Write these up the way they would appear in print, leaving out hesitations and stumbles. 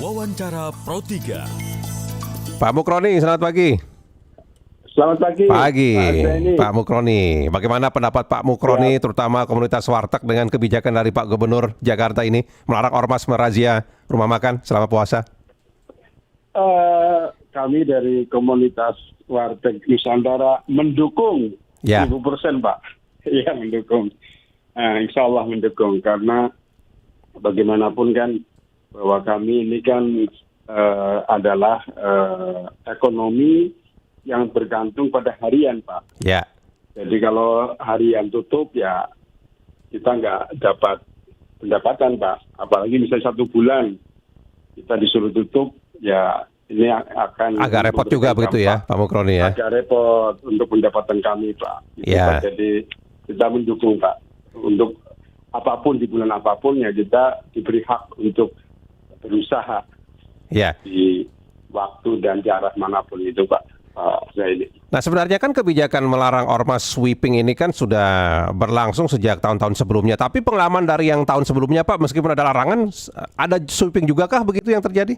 Wawancara Pro 3. Pak Mukroni, selamat pagi. Selamat pagi. Pagi, Pak Pak Mukroni. Bagaimana pendapat Pak Mukroni, terutama komunitas warteg dengan kebijakan dari Pak Gubernur Jakarta ini melarang ormas merazia rumah makan selama puasa? Kami dari komunitas warteg Nusantara mendukung Ya. 1000%, Pak. Iya, mendukung. Insya Allah mendukung, karena bagaimanapun kan bahwa kami ini kan adalah ekonomi yang bergantung pada harian, Pak. Ya. Jadi kalau harian tutup, ya kita nggak dapat pendapatan, Pak. Apalagi misalnya 1 bulan kita disuruh tutup, ya ini akan Agak repot juga begitu ya, Pak Mukroni ya? Agak repot untuk pendapatan kami, Pak. Ya. Jadi kita mendukung, Pak. Untuk apapun, di bulan apapun, ya kita diberi hak untuk berusaha Ya. di waktu dan di arah manapun itu, Pak. Zaini. Nah, sebenarnya kan kebijakan melarang ormas sweeping ini kan sudah berlangsung sejak tahun-tahun sebelumnya. Tapi pengalaman dari yang tahun sebelumnya, Pak, meskipun ada larangan, ada sweeping juga kah begitu yang terjadi?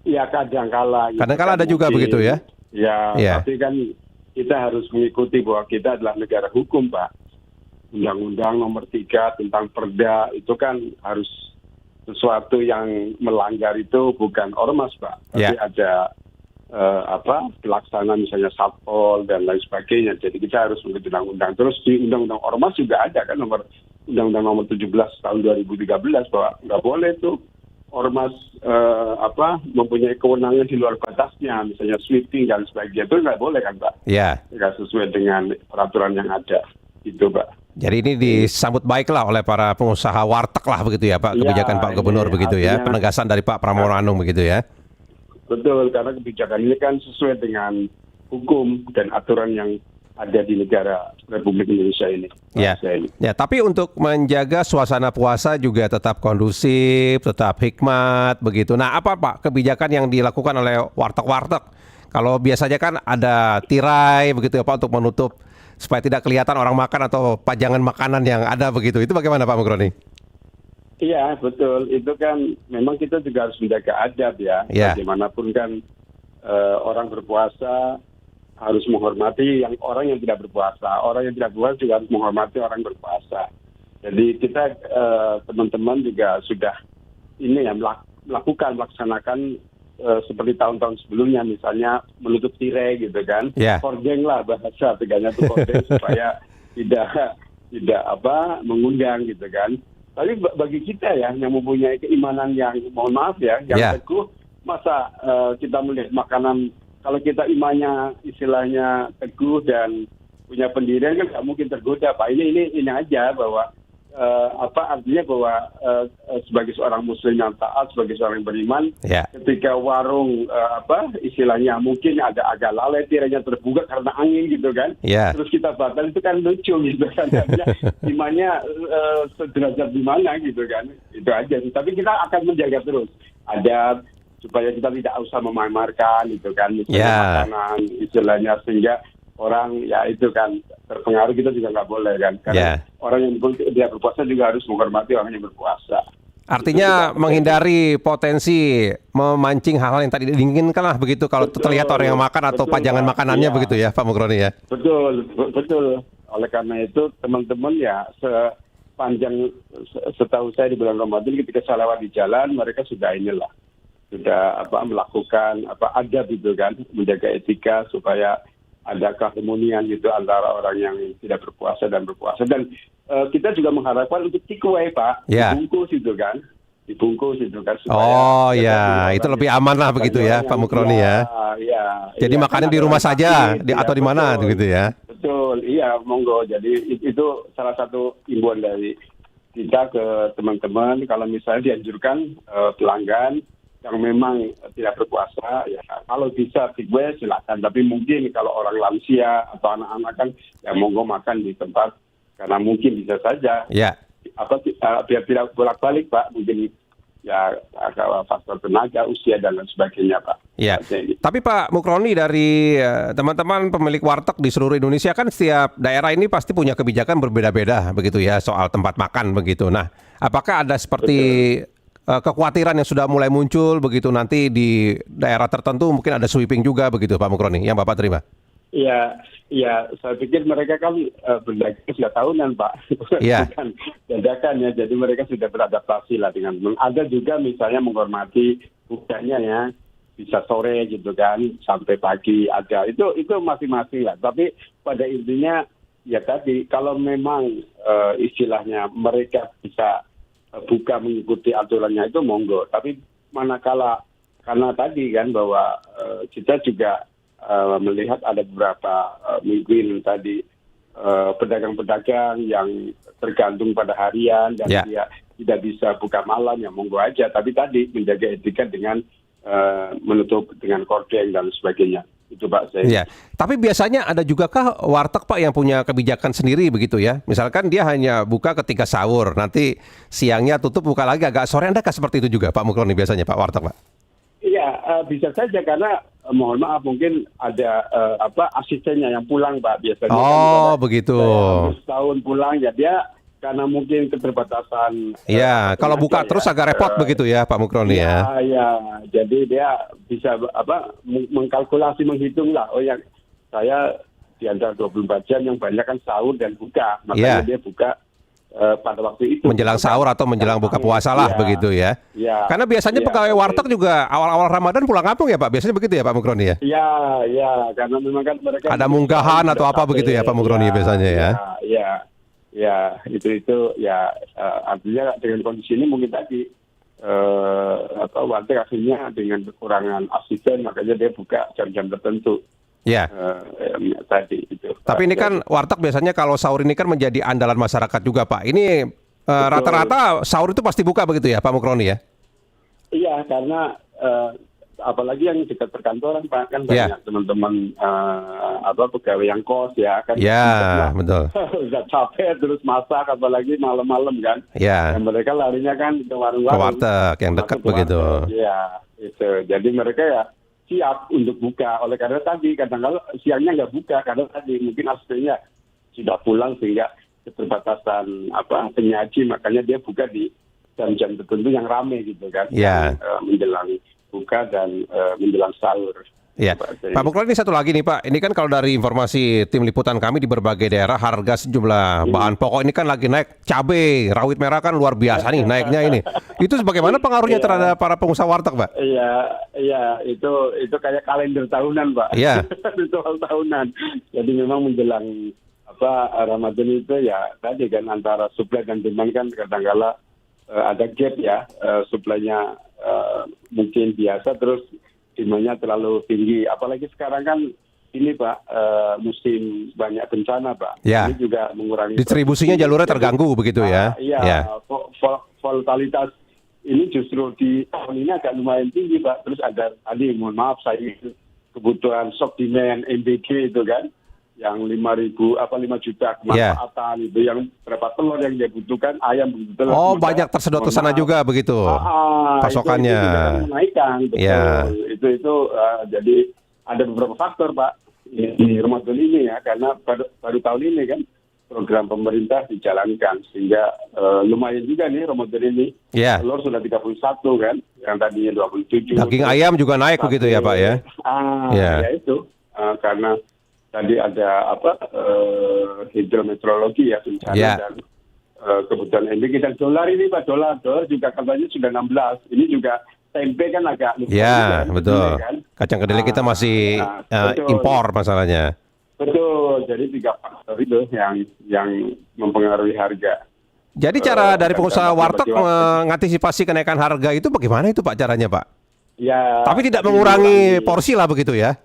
Ya, kadang-kala. Kadang-kala ada juga begitu ya? Ya, Ya. tapi kan kita harus mengikuti bahwa kita adalah negara hukum, Pak. Undang-Undang nomor 3 tentang perda itu kan harus sesuatu yang melanggar itu bukan ormas, Pak. Tapi Ya. ada pelaksana misalnya satpol dan lain sebagainya. Jadi kita harus mengikuti undang-undang. Terus di undang-undang ormas juga ada kan undang-undang nomor 17 tahun 2013 bahwa nggak boleh tuh ormas mempunyai kewenangan di luar batasnya, misalnya sweeping dan sebagainya, itu nggak boleh kan, Pak? Ya. Nggak sesuai dengan peraturan yang ada, itu, Pak. Jadi ini disambut baiklah oleh para pengusaha warteg lah begitu ya, Pak, kebijakan Ya, Pak Gubernur ini begitu ya, artinya- penegasan dari Pak Pramono Anung begitu ya. Betul, karena kebijakan ini kan sesuai dengan hukum dan aturan yang ada di negara Republik Indonesia ini. Ya. Ya, tapi untuk menjaga suasana puasa juga tetap kondusif, tetap hikmat begitu. Nah, apa Pak kebijakan yang dilakukan oleh warteg-warteg? Kalau biasanya kan ada tirai begitu ya Pak untuk menutup supaya tidak kelihatan orang makan atau pajangan makanan yang ada begitu. Itu bagaimana Pak Mukroni? Iya, betul. Itu kan memang kita juga harus menjaga adab ya. Ya. Bagaimanapun kan orang berpuasa harus menghormati orang yang tidak berpuasa. Orang yang tidak berpuasa juga harus menghormati orang berpuasa. Jadi kita teman-teman juga sudah melaksanakan seperti tahun-tahun sebelumnya, misalnya menutup tirai gitu kan. Ya. Kordeng lah bahasa tegaknya itu kordeng supaya tidak mengundang gitu kan. Tapi bagi kita ya yang mempunyai keimanan yang mohon maaf ya, yang Ya. teguh, masa kita melihat makanan, kalau kita imannya istilahnya teguh dan punya pendirian kan nggak mungkin tergoda, Pak. Ini aja bahwa artinya bahwa sebagai seorang muslim yang taat, sebagai seorang yang beriman, Ya. ketika warung istilahnya mungkin agak lalai, tirainya terbuka karena angin gitu kan. Ya. Terus kita batal, itu kan lucu gitu kan. Artinya imannya sederajat di mana gitu kan. Itu aja sih. Tapi kita akan menjaga terus adab supaya kita tidak usah memamerkan gitu kan, misalnya Ya. makanan istilahnya, sehingga orang ya itu kan terpengaruh, kita juga nggak boleh kan, karena Ya. orang yang tidak berpuasa juga harus menghormati orang yang berpuasa. Artinya menghindari potensi memancing hal-hal yang tadi diinginkan lah begitu kalau Betul, terlihat orang yang makan atau betul, pajangan Pak. makanannya Iya. begitu ya Pak Mukroni ya. Betul. Oleh karena itu teman-teman ya sepanjang setahu saya di bulan Ramadan ketika saya lewat di jalan, mereka sudah melakukan adab itu kan, menjaga etika supaya ada keharmonian gitu antara orang yang tidak berpuasa dan berpuasa. Dan kita juga mengharapkan untuk takeaway, Pak, Ya. dibungkus itu kan Oh supaya ya, itu lebih aman lah begitu ya Pak Mukroni ya. Jadi Iya, makannya kan di ada rumah orang saja sakit, atau di mana betul. begitu ya. Betul, iya, monggo. Jadi itu salah satu himbauan dari kita ke teman-teman, kalau misalnya dianjurkan pelanggan yang memang tidak berpuasa, ya kalau bisa takeaway silakan. Tapi mungkin kalau orang lansia atau anak-anak kan, ya monggo makan di tempat, karena mungkin bisa saja Ya. biar tidak bolak-balik, Pak, mungkin ya faktor tenaga, usia dan lain sebagainya, Pak. Ya. Jadi, Tapi Pak Mukroni, dari teman-teman pemilik warteg di seluruh Indonesia kan setiap daerah ini pasti punya kebijakan berbeda-beda begitu ya soal tempat makan begitu. Nah, apakah ada seperti kekhawatiran yang sudah mulai muncul begitu nanti di daerah tertentu mungkin ada sweeping juga begitu Pak Mukroni yang Bapak terima? Iya, iya. Saya pikir mereka kan berdagang sudah tahunan, Pak. Iya. Bukan dadakan ya. Jadi mereka sudah beradaptasi lah dengan. Ada juga misalnya menghormati bukanya ya, bisa sore gitu kan, sampai pagi ada. Itu masing-masing lah. Tapi pada intinya ya tadi kalau memang istilahnya mereka bisa buka mengikuti aturannya itu monggo. Tapi manakala karena tadi kan bahwa kita juga melihat ada beberapa mungkin tadi pedagang-pedagang yang tergantung pada harian dan dia tidak bisa buka malam ya monggo aja. Tapi tadi menjaga etika dengan menutup dengan kordeng dan sebagainya. Itu Pak saya. Iya. Tapi biasanya ada juga kah warteg Pak yang punya kebijakan sendiri begitu ya? Misalkan dia hanya buka ketika sahur, nanti siangnya tutup buka lagi agak sore. Adakah seperti itu juga Pak Mukroni biasanya Pak warteg Pak? Iya, bisa saja karena mohon maaf mungkin ada asistennya yang pulang Pak biasanya. Oh, begitu. Setahun pulang ya dia karena mungkin keterbatasan. Iya, kalau buka terus agak repot begitu ya Pak Mukroni ya. Iya, jadi dia bisa mengkalkulasi, menghitung lah. Oh yang saya di antara 24 jam yang banyak kan sahur dan buka. Makanya dia buka pada waktu itu. Menjelang sahur atau menjelang buka puasa lah begitu ya. Iya. Karena biasanya pegawai warteg juga awal-awal Ramadan pulang kampung ya Pak. Biasanya begitu ya Pak Mukroni ya. Iya, karena memang kan mereka ada munggahan atau apa begitu ya Pak Mukroni biasanya ya. Ya, itu ya artinya dengan kondisi ini mungkin tadi warteg akhirnya dengan kekurangan asisten makanya dia buka jam-jam tertentu. Ya. Tadi itu. Tapi ini kan warteg biasanya kalau sahur ini kan menjadi andalan masyarakat juga Pak. Ini rata-rata sahur itu pasti buka begitu ya Pak Mukroni ya? Iya, karena apalagi yang dekat perkantoran Pak kan banyak teman-teman pegawai yang kos ya kan. Iya, betul. Udah capek terus masak apalagi malam-malam kan. Iya. Dan mereka larinya kan ke warung-warung. Ke warteg yang dekat begitu. Iya, itu. Jadi mereka ya siap untuk buka. Oleh karena tadi kadang-kadang siangnya nggak buka karena tadi mungkin aslinya sudah pulang sehingga keterbatasan penyaji makanya dia buka di jam-jam tertentu yang ramai gitu kan. Iya. Menjelang buka dan menjelang sahur. Ya, Pak Mukroni ini satu lagi nih Pak. Ini kan kalau dari informasi tim liputan kami di berbagai daerah harga sejumlah bahan pokok ini kan lagi naik. Cabai rawit merah kan luar biasa nih naiknya ini. Itu bagaimana pengaruhnya terhadap para pengusaha warteg Pak? Iya, itu kayak kalender tahunan Pak. Iya. Ritual tahunan. Jadi memang menjelang Ramadan itu ya tadi kan antara supply dan demand kan kadang-kala ada gap ya, supply-nya mungkin biasa terus demandnya terlalu tinggi. Apalagi sekarang kan ini Pak musim banyak bencana Pak. Ya. Ini juga mengurangi distribusinya jalurnya terganggu begitu ya. Iya. Volatilitas ini justru di tahun ini agak lumayan tinggi Pak. Terus ada tadi mohon maaf saya kebutuhan shock demand MBG itu kan yang 5 juta kemanfaatan itu yang berapa telur yang dia butuhkan ayam begitu telur. Oh banyak tersedot ke sana juga begitu pasokannya. Itu menaikkan betul. Itu jadi ada beberapa faktor Pak di Ramadan ini ya karena baru tahun ini kan program pemerintah dijalankan sehingga lumayan juga nih Ramadan ini. Telur sudah 31 kan yang tadinya 27. Daging ayam juga naik begitu ya Pak ya. Ya itu karena tadi ada hidrometeorologi ya bencana dan kebutuhan MBG dan dolar ini Pak dolar juga katanya sudah 16. Ini juga tempe kan agak betul. Kan? Kacang kedelai kita masih impor masalahnya. Betul. Jadi 3 faktor itu yang mempengaruhi harga. Jadi cara dari pengusaha warteg mengantisipasi kenaikan harga itu bagaimana itu Pak caranya Pak? Ya. Tapi tidak mengurangi porsi lah begitu ya?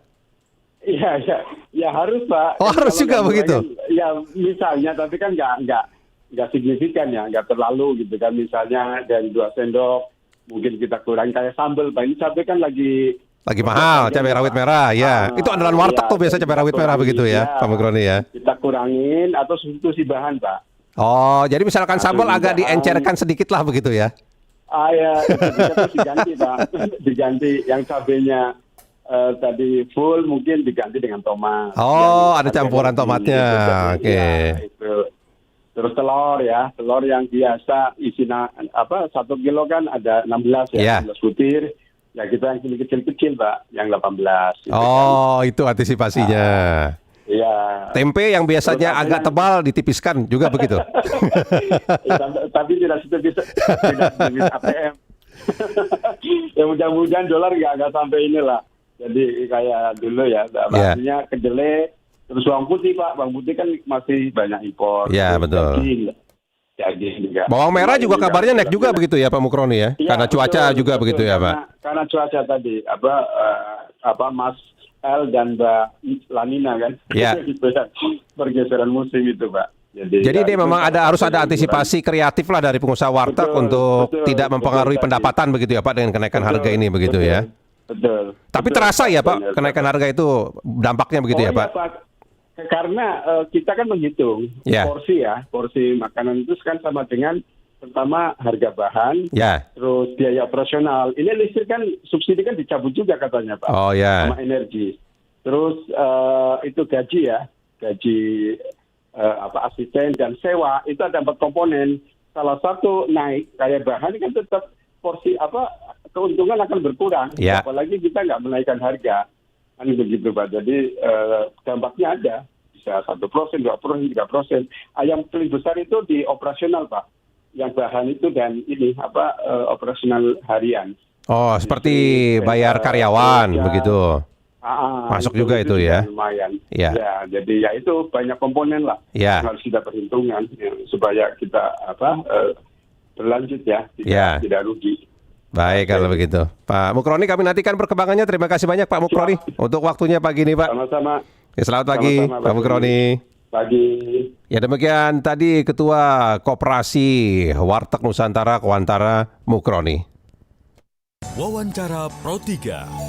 Iya harus Pak. Oh harus juga begitu. Ya misalnya tapi kan nggak signifikan ya, nggak terlalu gitu kan misalnya dari 2 sendok mungkin kita kurangi kayak sambal Pak ini cabai kan lagi mahal cabai rawit merah ya. Itu andalan warteg tuh biasa cabai rawit merah begitu ya Pak Mukroni ya. Kita kurangin atau substitusi bahan Pak. Oh jadi misalkan sambal agak diencerkan sedikit lah begitu ya. Ya diganti Pak. Diganti yang cabainya tadi full mungkin diganti dengan tomat. Oh, ada campuran tomatnya. Oke. Ya, Terus telur ya, telur yang biasa isinya 1 kilo kan ada 16 Iya. 16 butir. Ya kita yang kecil-kecil Pak, yang 18. Gitu kan. Oh, itu antisipasinya. Iya. Tempe yang biasanya Terus ada agak yang- tebal ditipiskan juga begitu. Tapi tidak setipis ATM. Ya mudah-mudahan dolar nggak sampai inilah. Jadi kayak dulu ya, Iya. artinya kedelai, terus bawang putih Pak, bawang putih kan masih banyak impor. Iya, Terus betul. Daging juga. Bawang merah juga Ini kabarnya naik juga alhamdulillah. begitu ya Pak Mukroni ya? Iya, Karena cuaca betul, juga betul. begitu ya Pak? Karena cuaca tadi Mas L dan Mbak Lanina kan. Iya. Gitu ya. Pergeseran musim itu Pak. Jadi ya, ini itu memang harus ada hiburan. antisipasi kreatif lah dari pengusaha warteg Betul, untuk betul, tidak mempengaruhi betul, pendapatan begitu ya Pak dengan kenaikan Betul, harga ini begitu betul, ya? Betul. Tapi betul, terasa ya Pak benar. kenaikan harga itu dampaknya begitu ya iya, Pak? Karena kita kan menghitung Ya. porsi makanan itu kan sama dengan pertama harga bahan, Ya. terus biaya operasional. Ini listrik kan subsidi kan dicabut juga katanya Pak. Oh ya. Sama energi. Terus itu gaji ya, gaji asisten dan sewa itu ada 4 komponen. Salah satu naik kayak bahan kan tetap porsi keuntungan akan berkurang. Ya. Apalagi kita nggak menaikkan harga kan begitu Pak. Jadi dampaknya ada bisa 1%, 2%, 3%. Yang paling besar itu di operasional Pak. Yang bahan itu dan ini operasional harian. Oh seperti bayar karyawan ya. begitu. Masuk juga itu ya. Lumayan. Ya. Ya, jadi ya itu banyak komponen lah. Ya. Yang harus kita perhitungkan ya, supaya kita berlanjut ya, Ya. tidak rugi. Baik kalau begitu. Pak Mukroni kami nantikan perkembangannya. Terima kasih banyak Pak Mukroni untuk waktunya pagi ini Pak. Sama-sama. Ya, selamat pagi Sama-sama, Pak Mukroni. Pagi. Ya demikian tadi Ketua Koperasi Warteg Nusantara Kowantara Mukroni. Wawancara Pro 3.